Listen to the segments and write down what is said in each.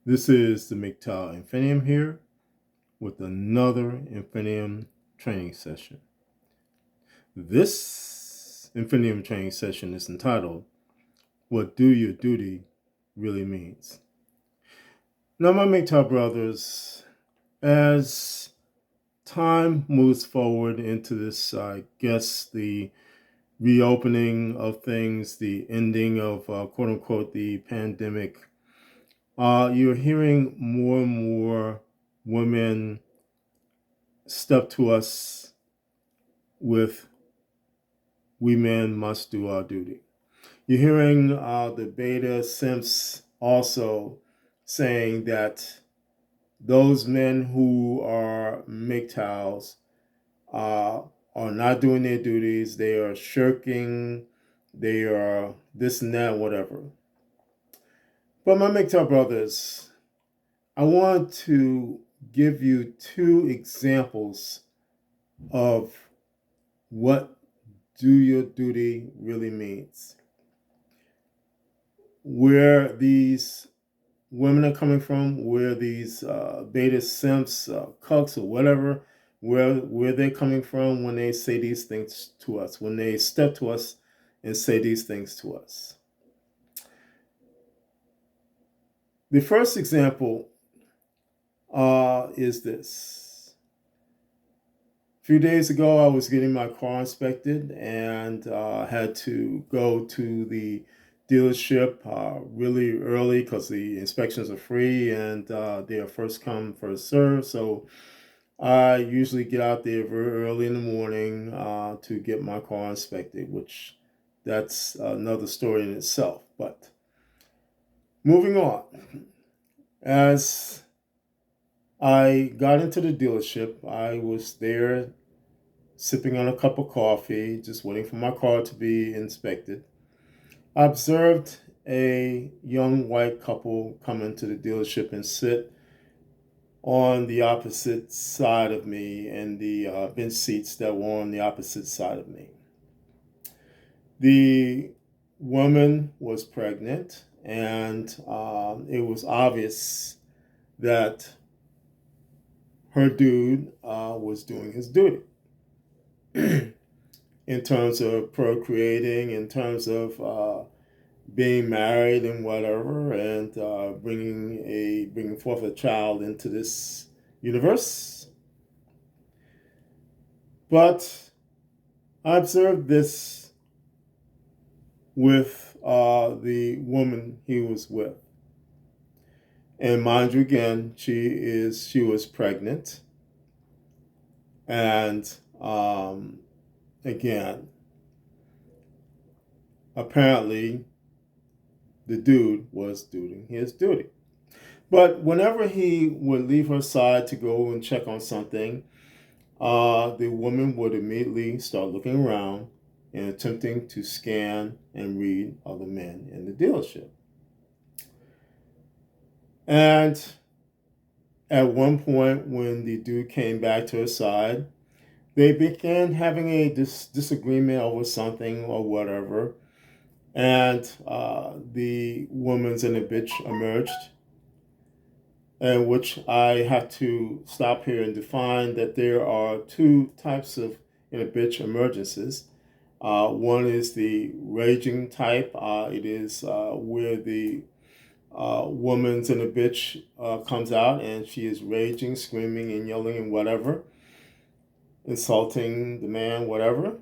This is the MGTOW Infinium here with another Infinium training session. This Infinium training session is entitled, What Do Your Duty Really Means? Now, my MGTOW brothers, as time moves forward into this, I guess, the reopening of things, the ending of quote unquote the pandemic, you're hearing more and more women step to us with we men must do our duty. You're hearing the beta simps also saying that those men who are MGTOWs are not doing their duties, they are shirking, they are this and that, whatever. But my MGTOW brothers, I want to give you two examples of what do your duty really means. Where these women are coming from, where these beta simps, cucks, or whatever, where they're coming from when they say these things to us, when they step to us and say these things to us. The first example is this. A few days ago, I was getting my car inspected and had to go to the dealership really early because the inspections are free and they are first come, first serve. So I usually get out there very early in the morning to get my car inspected, which that's another story in itself. But moving on, as I got into the dealership, I was there sipping on a cup of coffee, just waiting for my car to be inspected. I observed a young white couple come into the dealership and sit on the opposite side of me in the bench seats that were on the opposite side of me. The woman was pregnant, and it was obvious that her dude was doing his duty in terms of procreating, in terms of being married and whatever, and bringing forth a child into this universe. But I observed this with the woman he was with, and mind you, again, she was pregnant, and again, apparently, the dude was doing his duty. But whenever he would leave her side to go and check on something, the woman would immediately start looking around and attempting to scan and read other men in the dealership. And at one point, when the dude came back to her side, they began having a disagreement over something or whatever. And the woman's in a bitch emerged, in which I have to stop here and define that there are two types of in a bitch emergences. One is the raging type. It is where the woman's in a bitch comes out and she is raging, screaming, and yelling and whatever, insulting the man, whatever.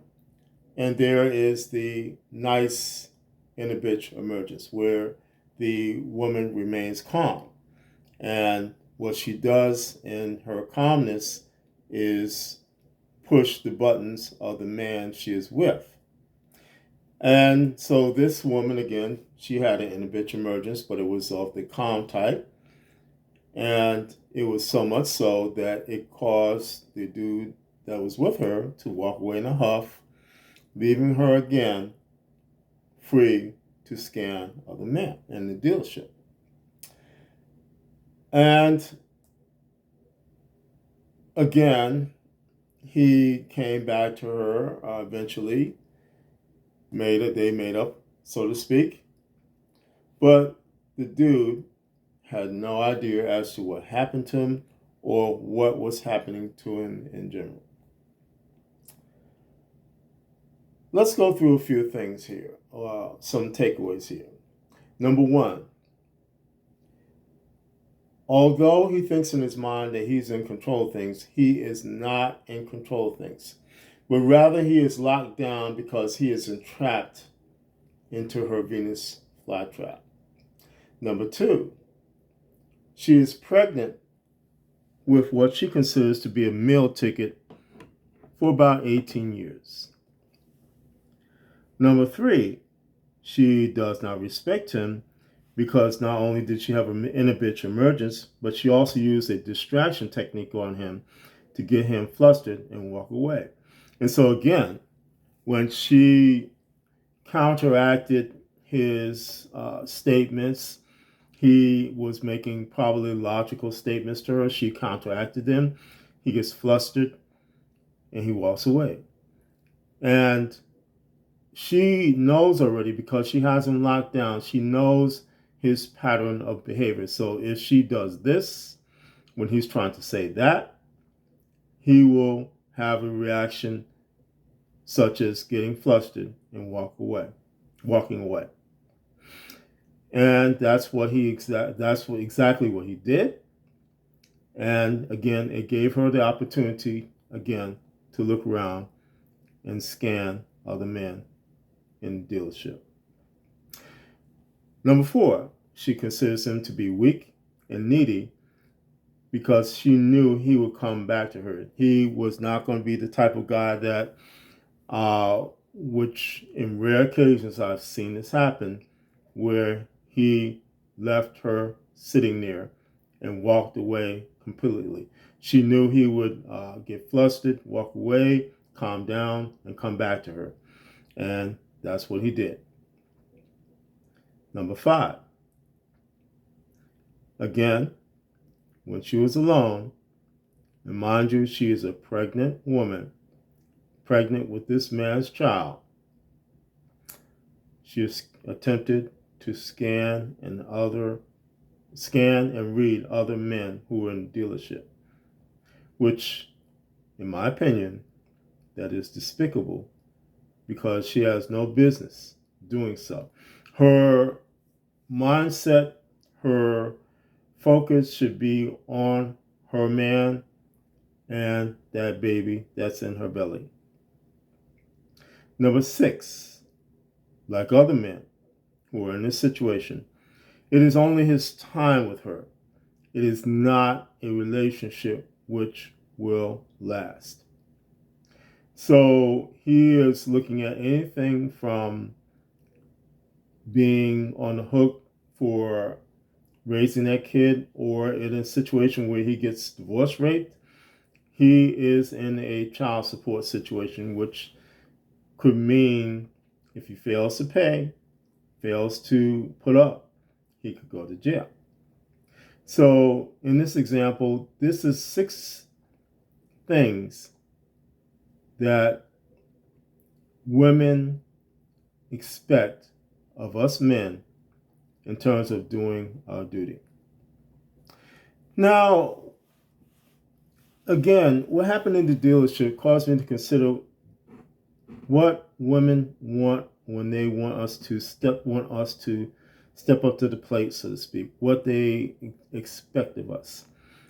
And there is the nice in a bitch emergence where the woman remains calm. And what she does in her calmness is push the buttons of the man she is with. And so this woman, again, she had an inner bitch emergence, but it was of the calm type. And it was so much so that it caused the dude that was with her to walk away in a huff, leaving her again free to scan other men in the dealership. And again, he came back to her eventually, they made up, so to speak. But the dude had no idea as to what happened to him or what was happening to him in general. Let's go through a few things here, some takeaways here. Number one, although he thinks in his mind that he's in control of things, he is not in control of things, but rather he is locked down because he is entrapped into her Venus flytrap. Number two, she is pregnant with what she considers to be a meal ticket for about 18 years. Number three, she does not respect him because not only did she have an inner bitch emergence, but she also used a distraction technique on him to get him flustered and walk away. And so again, when she counteracted his statements, he was making probably logical statements to her. She counteracted them. He gets flustered and he walks away. And she knows already because she has him locked down. She knows his pattern of behavior. So if she does this when he's trying to say that, he will have a reaction such as getting flustered and walking away. And that's exactly what he did. And again, it gave her the opportunity again to look around and scan other men in the dealership. Number four, she considers him to be weak and needy because she knew he would come back to her. He was not going to be the type of guy that, which in rare occasions I've seen this happen, where he left her sitting there and walked away completely. She knew he would get flustered, walk away, calm down, and come back to her. And that's what he did. Number five, again, when she was alone, and mind you, she is a pregnant woman, pregnant with this man's child, she attempted to scan and read other men who were in the dealership, which, in my opinion, that is despicable because she has no business doing so. Her mindset, her focus should be on her man and that baby that's in her belly. Number six, like other men who are in this situation, it is only his time with her. It is not a relationship which will last. So he is looking at anything from being on the hook for raising that kid, or in a situation where he gets divorce raped, he is in a child support situation, which could mean if he fails to pay, fails to put up, he could go to jail. So in this example, this is 6 things that women expect of us men in terms of doing our duty. Now, again, what happened in the dealership caused me to consider what women want when they want us to step up to the plate, so to speak, what they expect of us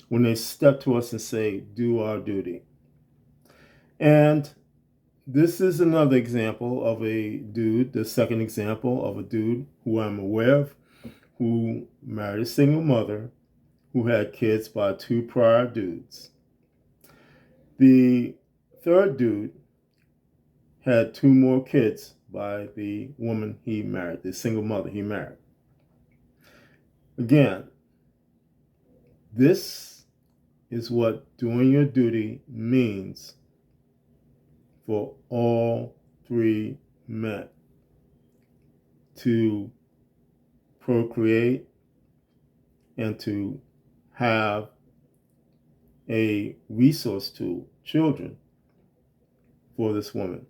when they step to us and say, do our duty. And this is another example of a dude, the second example of a dude who I'm aware of, who married a single mother, who had kids by 2 prior dudes. The third dude had 2 more kids by the woman he married, the single mother he married. Again, this is what doing your duty means for all 3 men: to procreate and to have a resource tool, children, for this woman.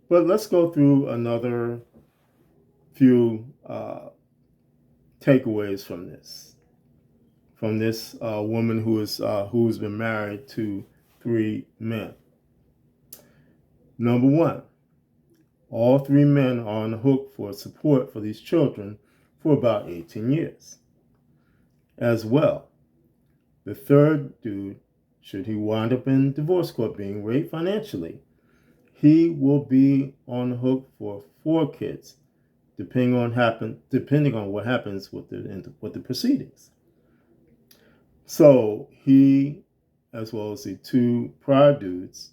But let's go through another few takeaways from this woman who's been married to 3 men. Number one, all 3 men are on the hook for support for these children for about 18 years. As well, the third dude, should he wind up in divorce court being raped financially, he will be on the hook for 4 kids, depending on what happens with the proceedings. So he, as well as the 2 prior dudes,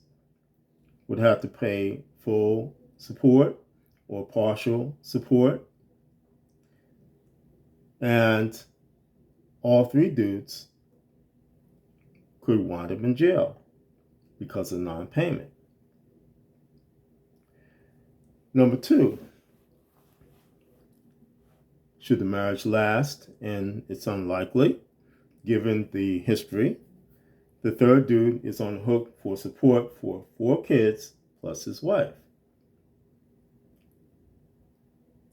would have to pay full support or partial support, and all 3 dudes could wind up in jail because of non-payment. Number 2, should the marriage last, and it's unlikely given the history, the third dude is on the hook for support for 4 kids plus his wife.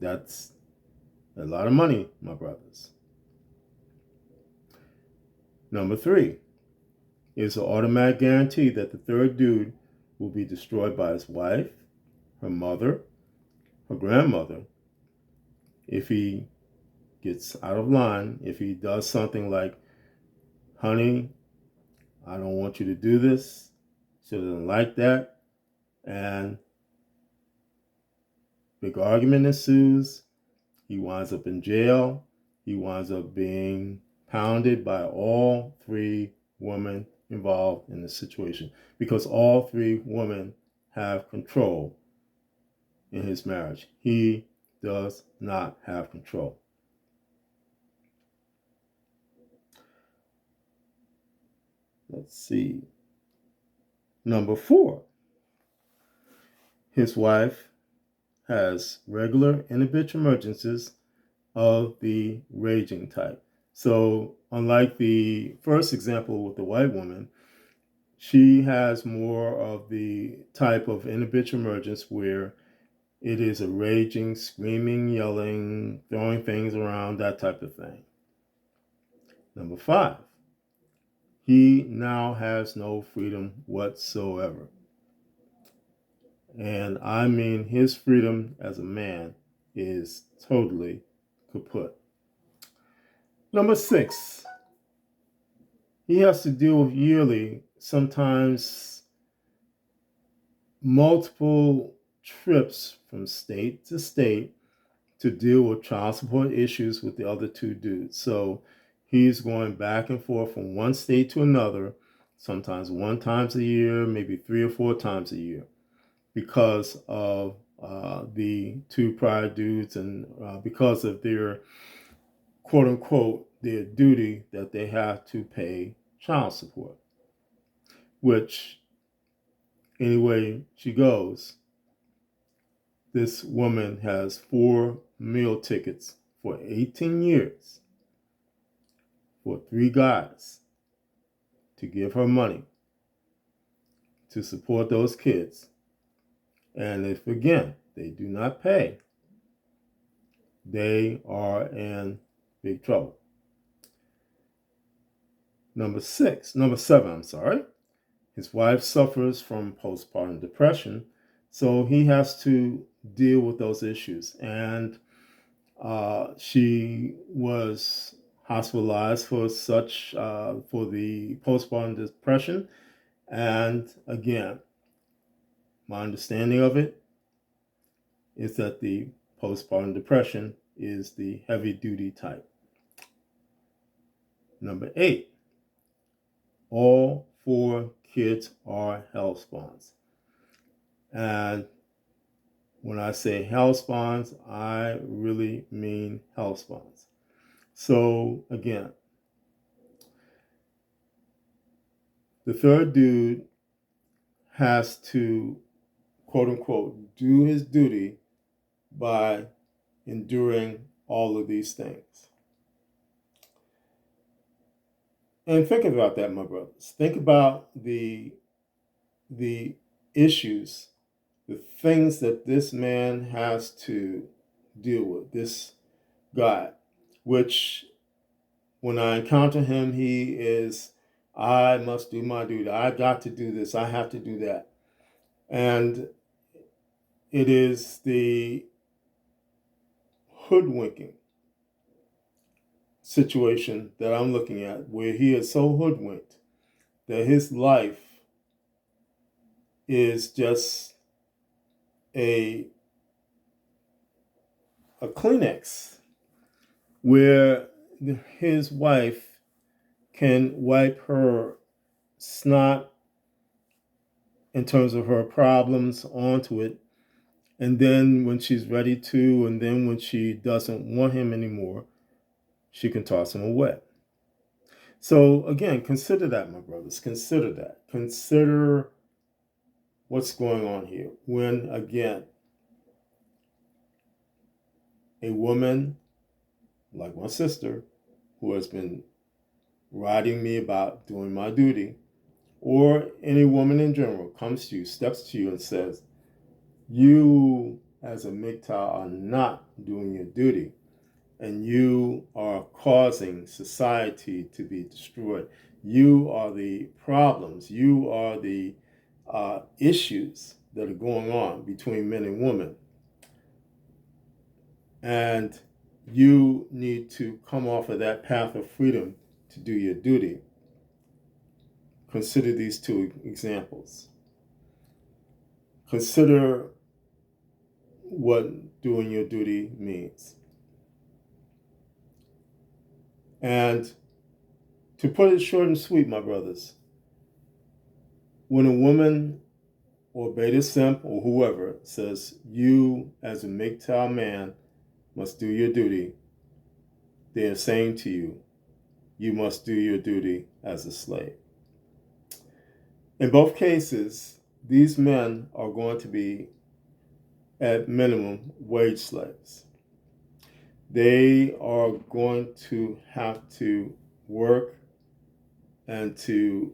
That's a lot of money, my brothers. Number 3, is an automatic guarantee that the third dude will be destroyed by his wife, her mother, her grandmother, if he gets out of line, if he does something like, honey, I don't want you to do this, she doesn't like that, and big argument ensues, he winds up in jail, he winds up being pounded by all 3 women involved in the situation, because all 3 women have control in his marriage. He does not have control. Let's see. Number 4, his wife has regular inhibitory emergencies of the raging type. So unlike the first example with the white woman, she has more of the type of inhibitory emergence where it is a raging, screaming, yelling, throwing things around, that type of thing. Number 5, he now has no freedom whatsoever. And I mean, his freedom as a man is totally kaput. Number 6, he has to deal with yearly, sometimes multiple trips from state to state to deal with child support issues with the other 2 dudes. So he's going back and forth from one state to another, sometimes 1 time a year, maybe 3 or 4 times a year, because of the 2 prior dudes and because of their quote unquote their duty that they have to pay child support, which anyway she goes, this woman has 4 meal tickets for 18 years for 3 guys to give her money to support those kids. And if, again, they do not pay, they are in big trouble. Number 7, his wife suffers from postpartum depression, so he has to deal with those issues. And she was hospitalized for the postpartum depression. And again, my understanding of it is that the postpartum depression is the heavy duty type. Number 8, all 4 kids are health spawns. And when I say health spawns, I really mean health spawns. So again, the third dude has to, quote unquote, do his duty by enduring all of these things. And think about that, my brothers. Think about the issues, the things that this man has to deal with, this guy. which when I encounter him, he is, I must do my duty. I got to do this. I have to do that. And it is the hoodwinking situation that I'm looking at, where he is so hoodwinked that his life is just a Kleenex, where his wife can wipe her snot in terms of her problems onto it, and then when she's ready to, and then when she doesn't want him anymore, she can toss him away. So again, consider that, my brothers. Consider that. Consider what's going on here. When, again, a woman like my sister, who has been writing me about doing my duty, or any woman in general, comes to you, steps to you and says, you as a MGTOW are not doing your duty, and you are causing society to be destroyed. You are the problems. You are the issues that are going on between men and women. And you need to come off of that path of freedom to do your duty. Consider these two examples. Consider what doing your duty means. And to put it short and sweet, my brothers, when a woman or beta simp or whoever says you as a MGTOW man must do your duty, they are saying to you, you must do your duty as a slave. In both cases, these men are going to be, at minimum, wage slaves. They are going to have to work and to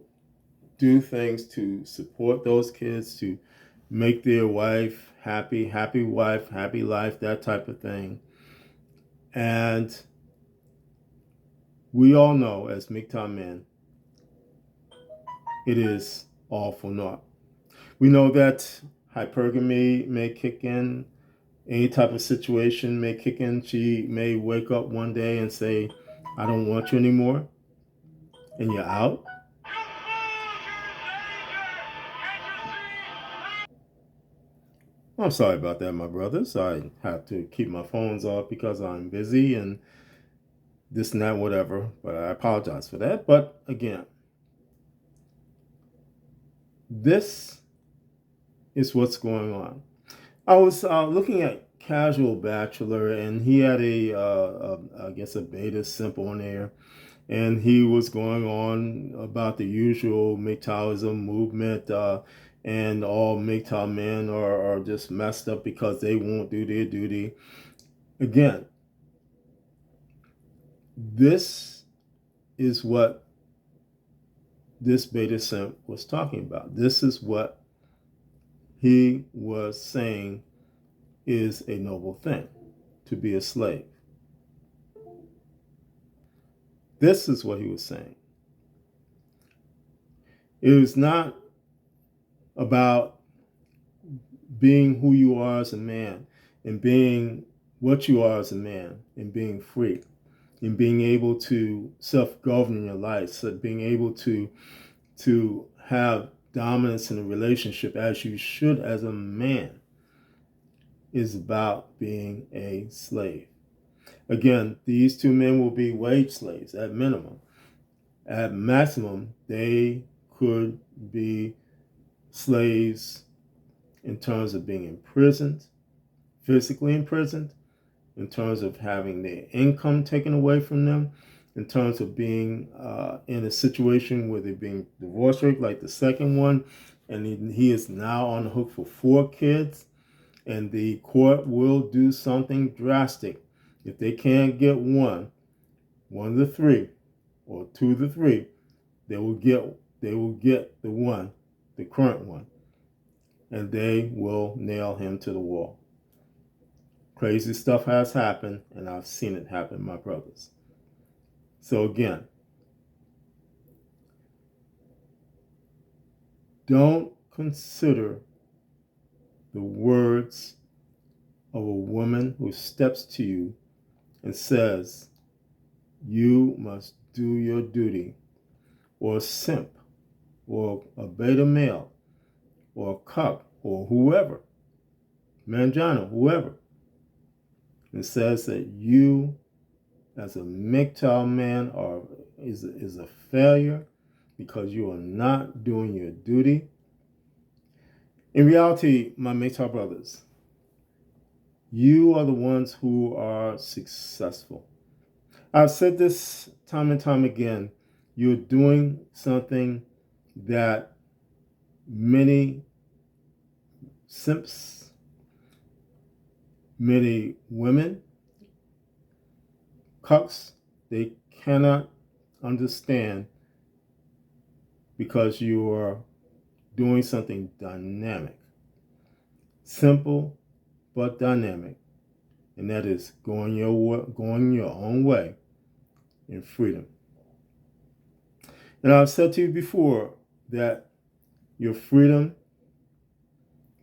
do things to support those kids, to make their wife happy, happy wife, happy life, that type of thing. And we all know, as MGTOW men, it is all for naught. We know that hypergamy may kick in, any type of situation may kick in. She may wake up one day and say, I don't want you anymore, and you're out. I'm sorry about that, my brothers. I have to keep my phones off because I'm busy and this and that, whatever. But I apologize for that. But again, this is what's going on. I was looking at Casual Bachelor, and he had I guess, a beta simp on there. And he was going on about the usual MGTOWism movement, and all MGTOW men are just messed up because they won't do their duty. Again, this is what this beta simp was talking about. This is what he was saying is a noble thing, to be a slave. This is what he was saying. It was not about being who you are as a man and being what you are as a man and being free and being able to self-govern in your life, so being able to have dominance in a relationship as you should as a man, is about being a slave. Again, these two men will be wage slaves at minimum. At maximum, they could be slaves in terms of being imprisoned, physically imprisoned, in terms of having their income taken away from them, in terms of being in a situation where they're being divorced rate, like the second one, and he is now on the hook for 4 kids, and the court will do something drastic. If they can't get one of the 3, or 2 of the 3, they will get the one, the current one, and they will nail him to the wall. Crazy stuff has happened, and I've seen it happen, my brothers. So again, don't consider the words of a woman who steps to you and says, you must do your duty, or a simp, or a beta male, or a cuck, or whoever, mangina, whoever, and says that you, as a MGTOW man, is a failure because you are not doing your duty. In reality, my MGTOW brothers, you are the ones who are successful. I've said this time and time again. You're doing something that many simps, many women, cucks, they cannot understand, because you are doing something dynamic, simple but dynamic, and that is going your own way in freedom. And I've said to you before that your freedom,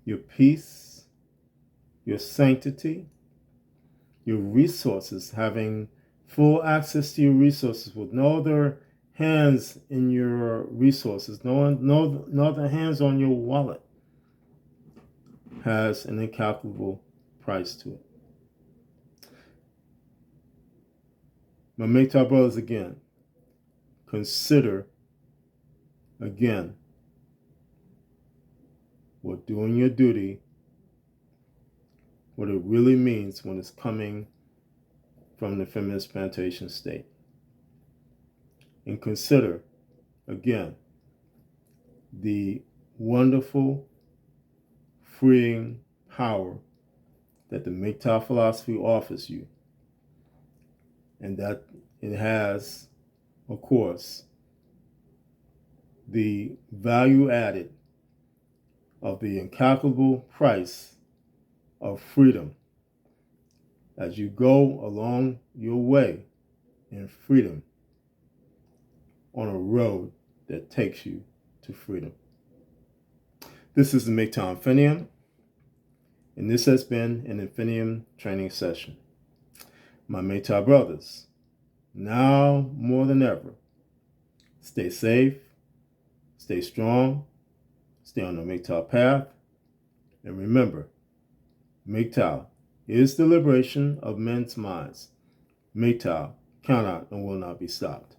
your peace, your sanctity, your resources, having full access to your resources with no other hands in your resources, no other hands on your wallet, has an incalculable price to it. My MGTOW brothers, again, consider again what doing your duty, what it really means when it's coming from the feminist plantation state. And consider, again, the wonderful, freeing power that the MGTOW philosophy offers you. And that it has, of course, the value added of the incalculable price of freedom as you go along your way in freedom on a road that takes you to freedom. This is the MGTOW Infinium, and this has been an Infinium training session. My MGTOW brothers, now more than ever, stay safe, stay strong, stay on the MGTOW path, and remember, MGTOW is the liberation of men's minds. MGTOW cannot and will not be stopped.